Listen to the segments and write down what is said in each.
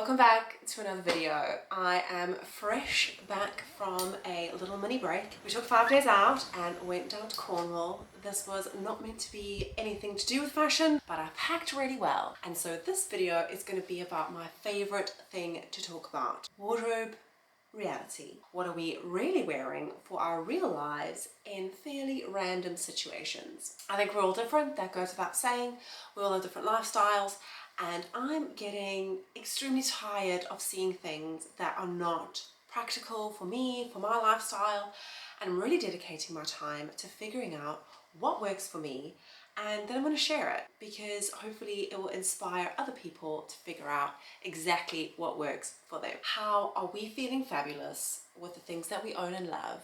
Welcome back to another video. I am fresh back from a little mini break. We took 5 days out and went down to Cornwall. This was not meant to be anything to do with fashion, but I packed really well. And so this video is going to be about my favorite thing to talk about: wardrobe reality. What are we really wearing for our real lives in fairly random situations? I think we're all different, that goes without saying. We all have different lifestyles, and I'm getting extremely tired of seeing things that are not practical for me, for my lifestyle, and I'm really dedicating my time to figuring out what works for me, and then I'm going to share it because hopefully it will inspire other people to figure out exactly what works for them. How are we feeling fabulous with the things that we own and love,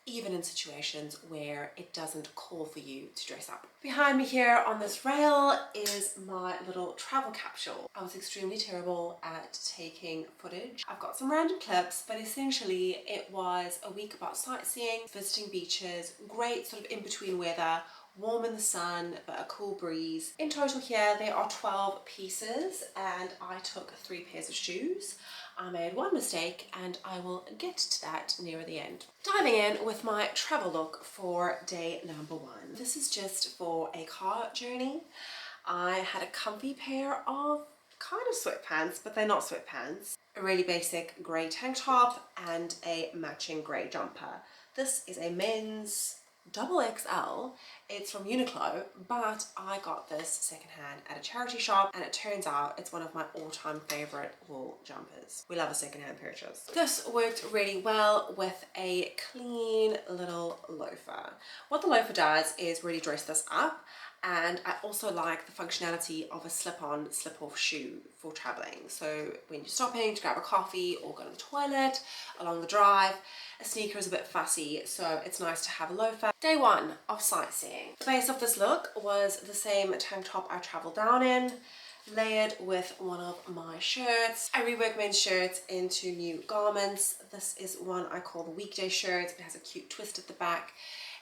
even in situations where it doesn't call for you to dress up? Behind me here on this rail is my little travel capsule. I was extremely terrible at taking footage. I've got some random clips, but essentially it was a week about sightseeing, visiting beaches, great sort of in-between weather, warm in the sun but a cool breeze. In total here there are 12 pieces and I took 3 pairs of shoes. I made one mistake and I will get to that near the end. Diving in with my travel look for day number 1. This is just for a car journey. I had a comfy pair of kind of sweatpants, but they're not sweatpants. A really basic grey tank top and a matching grey jumper. This is a men's double XL. It's from Uniqlo, but I got this secondhand at a charity shop and it turns out it's one of my all-time favorite wool jumpers. We love a secondhand purchase. This worked really well with a clean little loafer. What the loafer does is really dress this up, and I also like the functionality of a slip-on, slip-off shoe for traveling. So when you're stopping to grab a coffee or go to the toilet along the drive, a sneaker is a bit fussy, so it's nice to have a loafer. Day 1 of sightseeing. The base of this look was the same tank top I traveled down in, layered with one of my shirts. I rework men's shirts into new garments. This is one I call the weekday shirt. It has a cute twist at the back.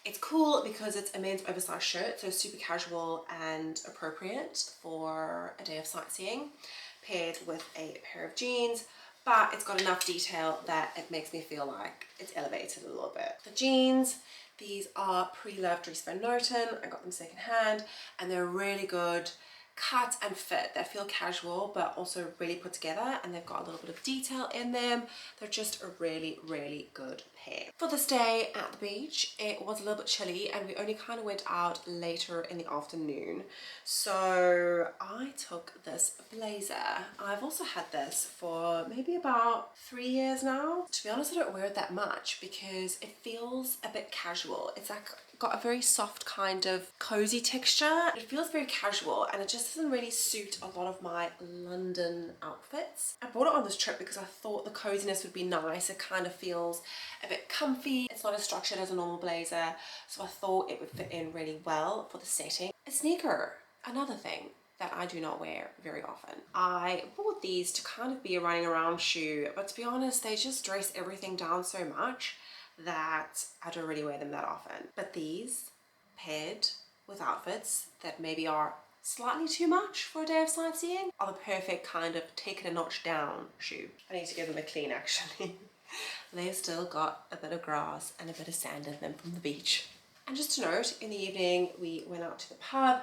It's cool because it's a men's oversized shirt, so super casual and appropriate for a day of sightseeing, paired with a pair of jeans, but it's got enough detail that it makes me feel like it's elevated a little bit. The jeans, these are pre-loved Dries Van Noten. I got them secondhand and they're really good cut and fit. They feel casual but also really put together, and they've got a little bit of detail in them. They're just a really good pair. For this day at the beach, it was a little bit chilly and we only kind of went out later in the afternoon, so I took this blazer. I've also had this for maybe about 3 years now. To be honest, I don't wear it that much because it feels a bit casual. It's like got a very soft kind of cozy texture. It feels very casual and it just doesn't really suit a lot of my London outfits. I bought it on this trip because I thought the coziness would be nice. It kind of feels a bit comfy. It's not as structured as a normal blazer, so I thought it would fit in really well for the setting. A sneaker, another thing that I do not wear very often. I bought these to kind of be a running around shoe, but to be honest, they just dress everything down so much that I don't really wear them that often. But these, paired with outfits that maybe are slightly too much for a day of sightseeing, are the perfect kind of take it a notch down shoe. I need to give them a clean actually. They've still got a bit of grass and a bit of sand in them from the beach. And just to note, in the evening we went out to the pub,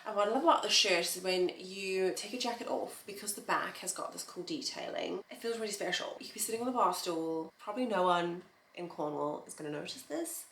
and what I love about the shirt is when you take your jacket off, because the back has got this cool detailing, it feels really special. You could be sitting on the bar stool, probably no one in Cornwall is going to notice this,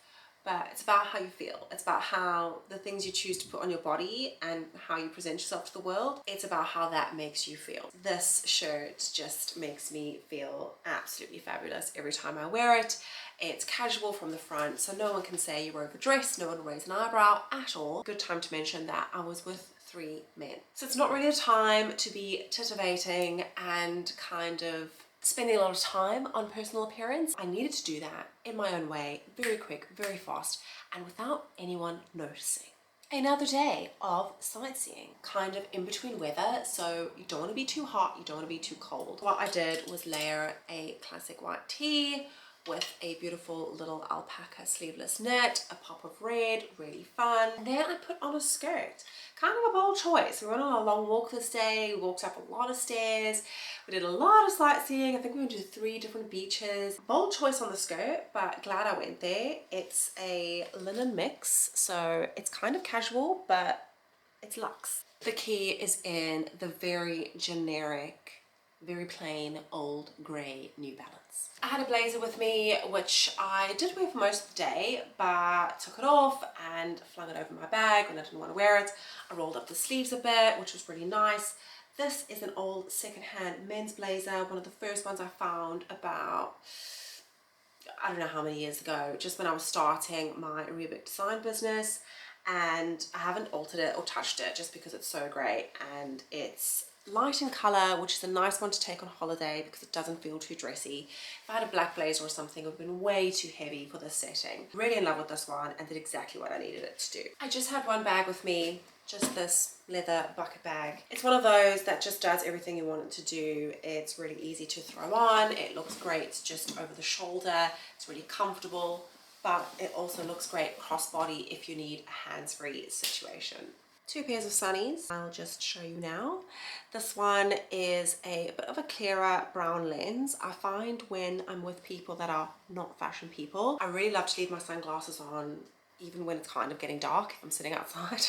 but it's about how you feel. It's about how the things you choose to put on your body and how you present yourself to the world. It's about how that makes you feel. This shirt just makes me feel absolutely fabulous every time I wear it. It's casual from the front, so no one can say you're overdressed, no one raised an eyebrow at all. Good time to mention that I was with 3 men. So it's not really a time to be titivating and kind of spending a lot of time on personal appearance. I needed to do that in my own way, very quick, very fast, and without anyone noticing. Another day of sightseeing, kind of in between weather, so you don't want to be too hot, you don't want to be too cold. What I did was layer a classic white tee with a beautiful little alpaca sleeveless knit, a pop of red, really fun. And then I put on a skirt. Kind of a bold choice. We went on a long walk this day, we walked up a lot of stairs, we did a lot of sightseeing. I think we went to 3 different beaches. Bold choice on the skirt, but glad I went there. It's a linen mix, so it's kind of casual, but it's luxe. The key is in the very generic, very plain old grey New Balance. I had a blazer with me, which I did wear for most of the day, but took it off and flung it over my bag when I didn't want to wear it. I rolled up the sleeves a bit, which was really nice. This is an old secondhand men's blazer, one of the first ones I found about, I don't know how many years ago, just when I was starting my reworked design business, and I haven't altered it or touched it just because it's so great, and it's light in colour, which is a nice one to take on holiday because it doesn't feel too dressy. If I had a black blazer or something, it would have been way too heavy for this setting. Really in love with this one and did exactly what I needed it to do. I just had one bag with me, just this leather bucket bag. It's one of those that just does everything you want it to do. It's really easy to throw on, it looks great just over the shoulder, it's really comfortable, but it also looks great crossbody if you need a hands-free situation. 2 pairs of sunnies, I'll just show you now. This one is a bit of a clearer brown lens. I find when I'm with people that are not fashion people, I really love to leave my sunglasses on even when it's kind of getting dark if I'm sitting outside.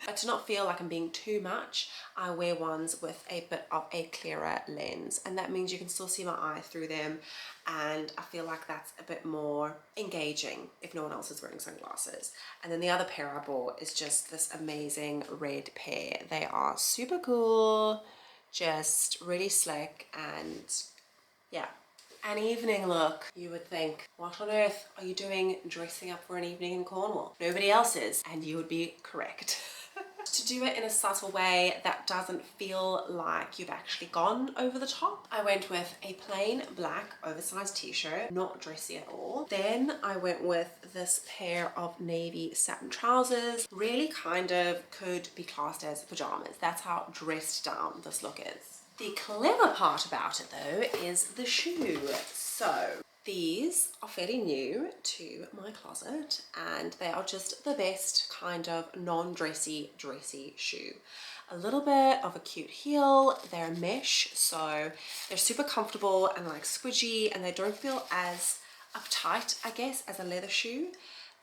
But to not feel like I'm being too much, I wear ones with a bit of a clearer lens, and that means you can still see my eye through them, and I feel like that's a bit more engaging if no one else is wearing sunglasses. And then the other pair I bought is just this amazing red pair. They are super cool, just really slick, and yeah, an evening look. You would think, what on earth are you doing dressing up for an evening in Cornwall? Nobody else is, and you would be correct. To do it in a subtle way that doesn't feel like you've actually gone over the top, I went with a plain black oversized t-shirt, not dressy at all. Then I went with this pair of navy satin trousers, really kind of could be classed as pajamas. That's how dressed down this look is. The clever part about it though is the shoe. So these are fairly new to my closet, and they are just the best kind of non-dressy shoe. A little bit of a cute heel, they're mesh, so they're super comfortable and like squidgy, and they don't feel as uptight, I guess, as a leather shoe.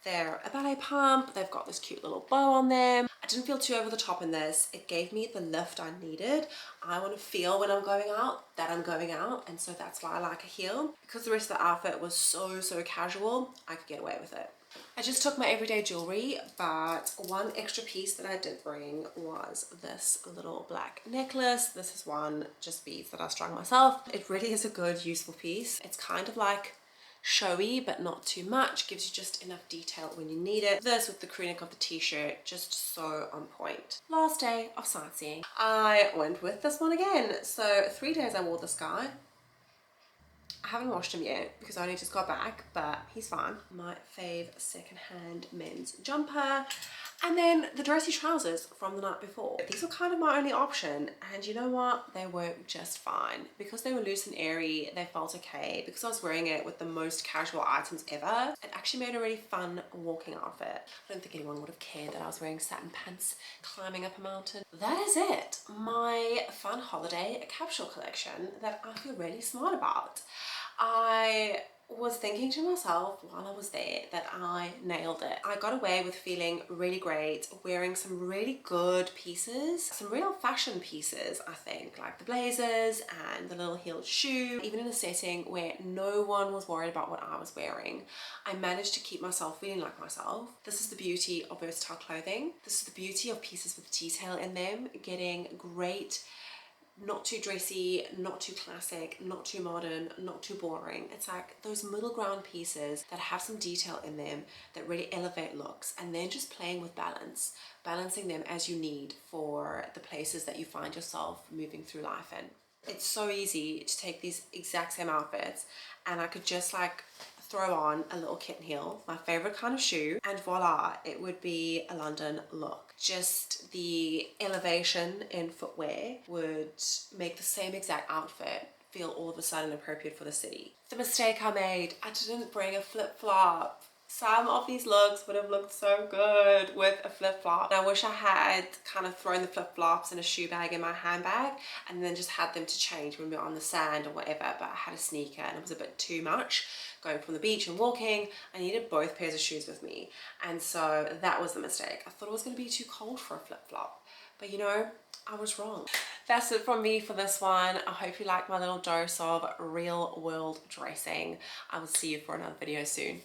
They're a ballet pump, they've got this cute little bow on them. I didn't feel too over the top in this. It gave me the lift I needed. I want to feel when I'm going out that I'm going out, and so that's why I like a heel. Because the rest of the outfit was so casual, I could get away with it. I just took my everyday jewelry, but one extra piece that I did bring was this little black necklace. This is one, just beads that I strung myself. It really is a good, useful piece. It's kind of like showy but not too much, gives you just enough detail when you need it. This with the crew neck of the t-shirt, just so on point. Last day of sightseeing, I went with this one again. So 3 days I wore this guy. I haven't washed him yet because I only just got back, but he's fine. My fave secondhand men's jumper, and then the dressy trousers from the night before. These were kind of my only option, and you know what? They worked just fine. Because they were loose and airy, they felt okay. Because I was wearing it with the most casual items ever, it actually made a really fun walking outfit. I don't think anyone would have cared that I was wearing satin pants climbing up a mountain. That is it. My fun holiday capsule collection that I feel really smart about. I was thinking to myself while I was there that I nailed it. I got away with feeling really great, wearing some really good pieces, some real fashion pieces, I think, like the blazers and the little heeled shoe. Even in a setting where no one was worried about what I was wearing, I managed to keep myself feeling like myself. This is the beauty of versatile clothing. This is the beauty of pieces with detail in them, getting great, not too dressy, not too classic, not too modern, not too boring. It's like those middle ground pieces that have some detail in them that really elevate looks, and then just playing with balance, balancing them as you need for the places that you find yourself moving through life in. It's so easy to take these exact same outfits and I could just like throw on a little kitten heel, my favorite kind of shoe, and voila, it would be a London look. Just the elevation in footwear would make the same exact outfit feel all of a sudden appropriate for the city. The mistake I made, I didn't bring a flip-flop. Some of these looks would have looked so good with a flip-flop. I wish I had kind of thrown the flip-flops in a shoe bag in my handbag and then just had them to change when we were on the sand or whatever, but I had a sneaker and it was a bit too much. Going from the beach and walking, I needed both pairs of shoes with me. And so that was the mistake. I thought it was going to be too cold for a flip-flop, but you know, I was wrong. That's it from me for this one. I hope you like my little dose of real world dressing. I will see you for another video soon.